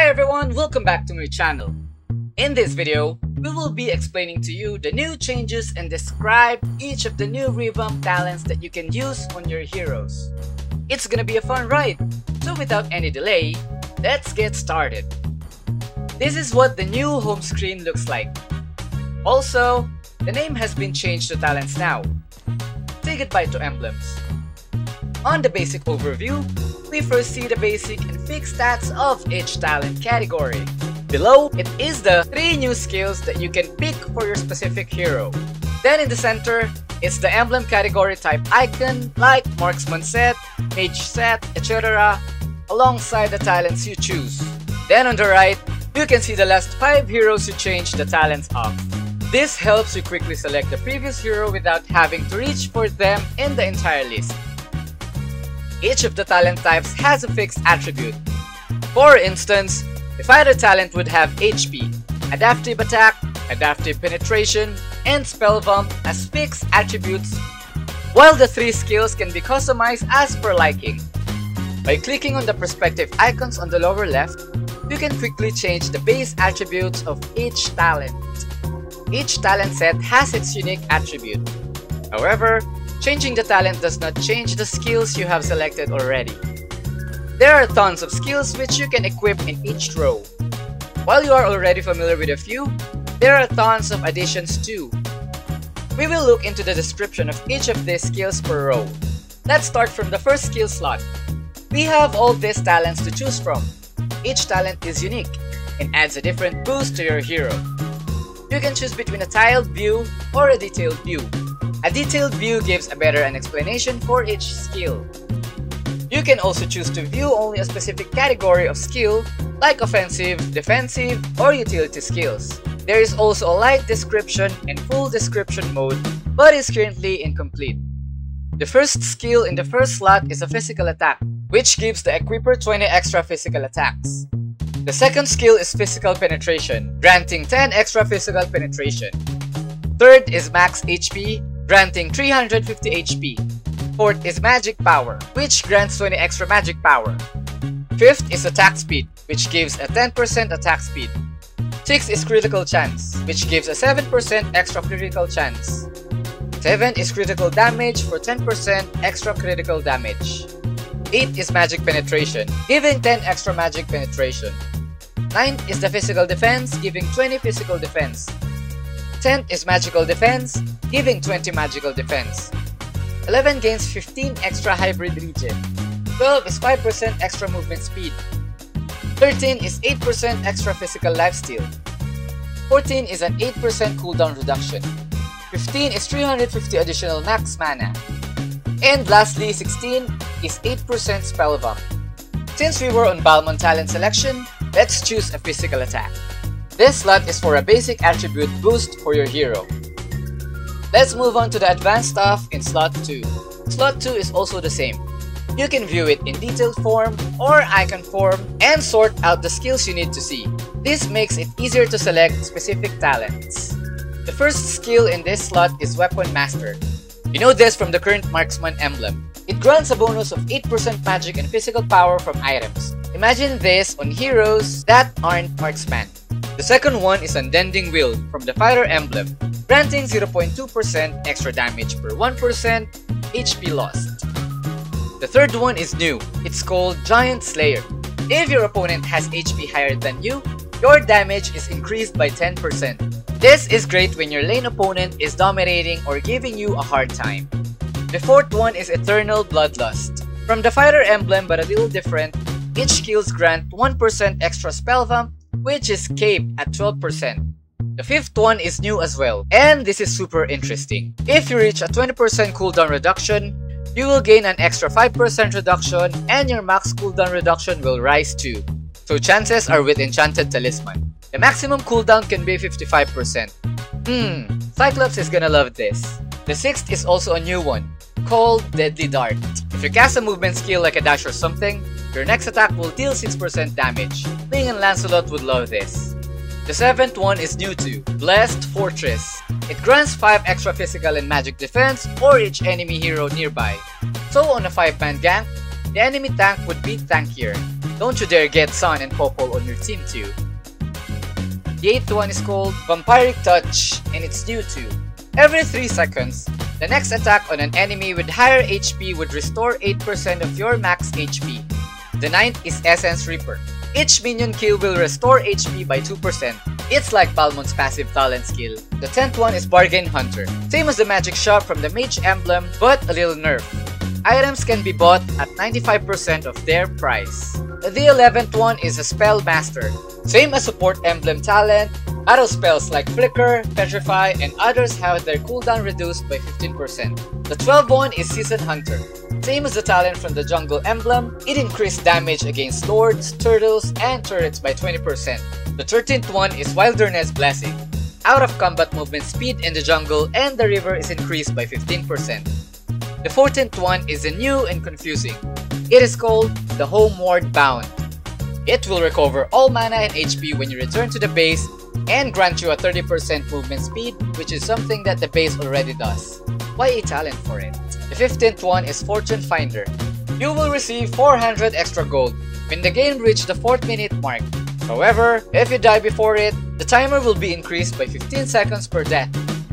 Hi everyone, welcome back to my channel. In this video, we will be explaining to you the new changes and describe each of the new revamped talents that you can use on your heroes. It's gonna be a fun ride, so without any delay, let's get started. This is what the new home screen looks like. Also, the name has been changed to talents now. Say goodbye to emblems. On the basic overview, we first see the basic and fixed stats of each talent category. Below, it is the 3 new skills that you can pick for your specific hero. Then in the center, it's the emblem category type icon like marksman set, mage set, etc. alongside the talents you choose. Then on the right, you can see the last 5 heroes you changed the talents of. This helps you quickly select the previous hero without having to reach for them in the entire list. Each of the talent types has a fixed attribute. For instance, the fighter talent would have HP, adaptive attack, adaptive penetration, and spell bump as fixed attributes, while the 3 skills can be customized as per liking. By clicking on the perspective icons on the lower left, you can quickly change the base attributes of each talent. Each talent set has its unique attribute. However, changing the talent does not change the skills you have selected already. There are tons of skills which you can equip in each row. While you are already familiar with a few, there are tons of additions too. We will look into the description of each of these skills per row. Let's start from the first skill slot. We have all these talents to choose from. Each talent is unique and adds a different boost to your hero. You can choose between a tiled view or a detailed view. A detailed view gives a better explanation for each skill. You can also choose to view only a specific category of skill like offensive, defensive, or utility skills. There is also a light description and full description mode, but is currently incomplete. The first skill in the first slot is a physical attack, which gives the equipper 20 extra physical attacks. The second skill is physical penetration, granting 10 extra physical penetration. Third is max HP, granting 350 HP. Fourth is magic power, which grants 20 extra magic power. Fifth is attack speed, which gives a 10% attack speed. Sixth is critical chance, which gives a 7% extra critical chance. 7 is critical damage for 10% extra critical damage. 8 is magic penetration, giving 10 extra magic penetration. 9th is the physical defense, giving 20 physical defense. 10th is magical defense, giving 20 magical defense. 11 gains 15 extra hybrid regen. 12 is 5% extra movement speed. 13 is 8% extra physical lifesteal. 14 is an 8% cooldown reduction. 15 is 350 additional max mana. And lastly, 16 is 8% spell bump. Since we were on Balmon talent selection, let's choose a physical attack. This slot is for a basic attribute boost for your hero. Let's move on to the advanced stuff in slot 2. Slot 2 is also the same. You can view it in detailed form or icon form and sort out the skills you need to see. This makes it easier to select specific talents. The first skill in this slot is Weapon Master. You know this from the current Marksman emblem. It grants a bonus of 8% magic and physical power from items. Imagine this on heroes that aren't Marksman. The second one is Undending Will from the Fighter emblem, granting 0.2% extra damage per 1% HP lost. The third one is new. It's called Giant Slayer. If your opponent has HP higher than you, your damage is increased by 10%. This is great when your lane opponent is dominating or giving you a hard time. The fourth one is Eternal Bloodlust. From the Fighter emblem but a little different, each skills grant 1% extra spell bump, which is capped at 12%. The fifth one is new as well, and this is super interesting. If you reach a 20% cooldown reduction, you will gain an extra 5% reduction and your max cooldown reduction will rise too. So chances are with Enchanted Talisman. The maximum cooldown can be 55%. Cyclops is gonna love this. The sixth is also a new one, called Deadly Dart. If you cast a movement skill like a dash or something, your next attack will deal 6% damage. Ling and Lancelot would love this. The seventh one is new too, Blessed Fortress. It grants 5 extra physical and magic defense for each enemy hero nearby. So on a 5-man gank, the enemy tank would be tankier. Don't you dare get Sun and Popol on your team too. The 8th one is called Vampiric Touch, and it's new too. Every 3 seconds, the next attack on an enemy with higher HP would restore 8% of your max HP. The 9th is Essence Reaper. Each minion kill will restore HP by 2%. It's like Balmon's passive talent skill. The 10th one is Bargain Hunter. Same as the magic shop from the Mage Emblem, but a little nerf. Items can be bought at 95% of their price. The 11th one is a Spell Master. Same as Support Emblem talent, auto spells like Flicker, Petrify, and others have their cooldown reduced by 15%. The 12th one is Season Hunter. Same as the talent from the Jungle Emblem, it increased damage against lords, turtles, and turrets by 20%. The 13th one is Wilderness Blessing. Out of combat movement speed in the jungle and the river is increased by 15%. The 14th one is a new and confusing. It is called the Homeward Bound. It will recover all mana and HP when you return to the base and grant you a 30% movement speed, which is something that the base already does. Why a talent for it? The 15th one is Fortune Finder. You will receive 400 extra gold when the game reaches the 4th minute mark. However, if you die before it, the timer will be increased by 15 seconds per death.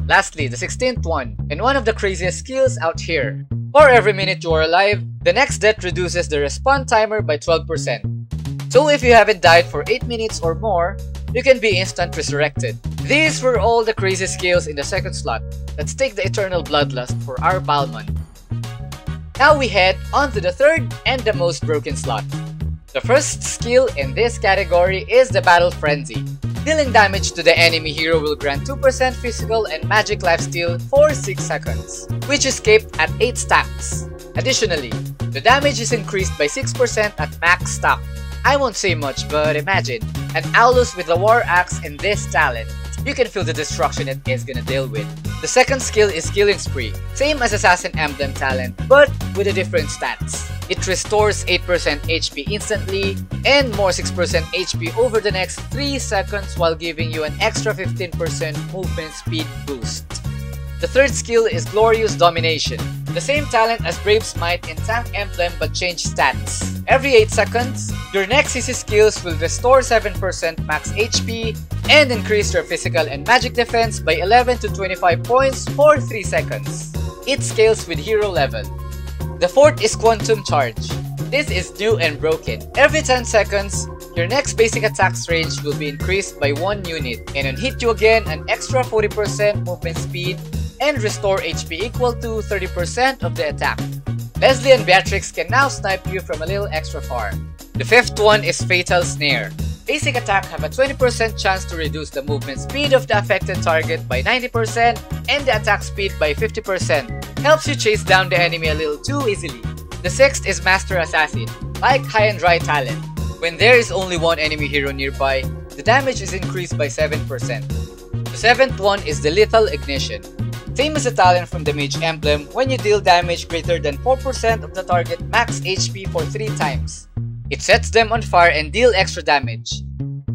Lastly, the 16th one, and one of the craziest skills out here. For every minute you are alive, the next death reduces the respawn timer by 12%. So if you haven't died for 8 minutes or more, you can be instant resurrected. These were all the crazy skills in the second slot. Let's take the Eternal Bloodlust for our Balmon. Now we head on to the third and the most broken slot. The first skill in this category is the Battle Frenzy. Dealing damage to the enemy hero will grant 2% physical and magic lifesteal for 6 seconds, which is capped at 8 stacks. Additionally, the damage is increased by 6% at max stack. I won't say much, but imagine an Aulus with a War Axe and this talent. You can feel the destruction it is gonna deal with. The second skill is Killing Spree, same as Assassin Emblem talent, but with a different stats. It restores 8% HP instantly and more 6% HP over the next 3 seconds while giving you an extra 15% movement speed boost. The third skill is Glorious Domination. The same talent as Brave Smite in Tank Emblem but change stats. Every 8 seconds, your next CC skills will restore 7% max HP and increase your physical and magic defense by 11 to 25 points for 3 seconds. It scales with hero level. The fourth is Quantum Charge. This is new and broken. Every 10 seconds, your next basic attack's range will be increased by 1 unit, and on hit you again, an extra 40% movement speed and restore HP equal to 30% of the attack. Leslie and Beatrix can now snipe you from a little extra far. The fifth one is Fatal Snare. Basic attack have a 20% chance to reduce the movement speed of the affected target by 90% and the attack speed by 50%. Helps you chase down the enemy a little too easily. The sixth is Master Assassin. Like High and Dry talent, when there is only one enemy hero nearby, the damage is increased by 7%. The seventh one is the Lethal Ignition. Same as the talent from the Mage Emblem, when you deal damage greater than 4% of the target max HP for 3 times. It sets them on fire and deal extra damage.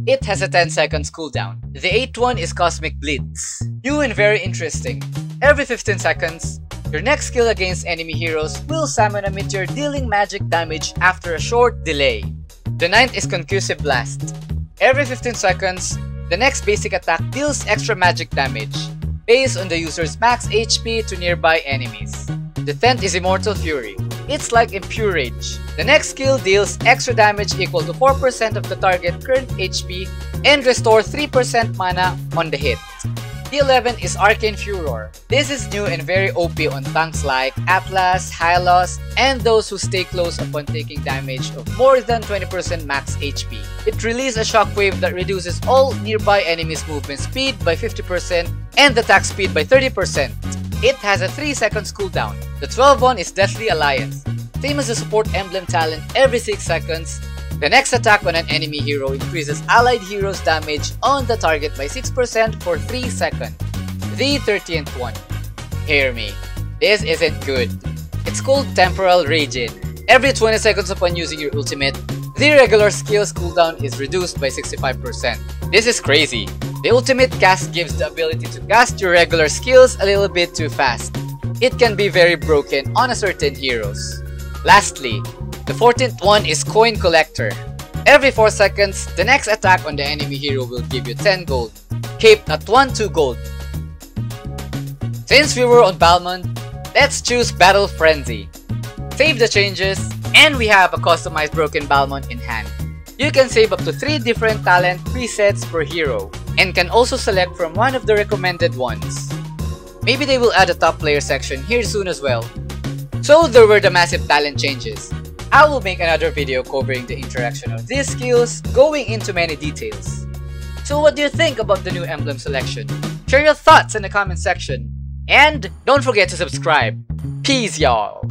It has a 10 seconds cooldown. The 8th one is Cosmic Blitz. New and very interesting. Every 15 seconds, your next skill against enemy heroes will summon a meteor dealing magic damage after a short delay. The 9th is Concussive Blast. Every 15 seconds, the next basic attack deals extra magic damage based on the user's max HP to nearby enemies. The 10th is Immortal Fury. It's like Impure Rage. The next skill deals extra damage equal to 4% of the target current HP and restore 3% mana on the hit. The 11th is Arcane Furor. This is new and very OP on tanks like Atlas, Hylos, and those who stay close upon taking damage of more than 20% max HP. It releases a shockwave that reduces all nearby enemies' movement speed by 50% and attack speed by 30%. It has a 3 seconds cooldown. The 12th one is Deathly Alliance. Same as the Support Emblem talent, every 6 seconds, the next attack on an enemy hero increases allied heroes' damage on the target by 6% for 3 seconds. The 13th one. Hear me. This isn't good. It's called Temporal Regen. Every 20 seconds upon using your ultimate, the regular skill's cooldown is reduced by 65%. This is crazy. The ultimate cast gives the ability to cast your regular skills a little bit too fast. It can be very broken on a certain heroes. Lastly, the 14th one is Coin Collector. Every 4 seconds, the next attack on the enemy hero will give you 10 gold, capped at 1-2 gold. Since we were on Balmond, let's choose Battle Frenzy. Save the changes, and we have a customized Broken Balmond in hand. You can save up to 3 different talent presets per hero, and can also select from one of the recommended ones. Maybe they will add a top player section here soon as well. So there were the massive talent changes. I will make another video covering the interaction of these skills, going into many details. So what do you think about the new emblem selection? Share your thoughts in the comment section. And don't forget to subscribe. Peace y'all!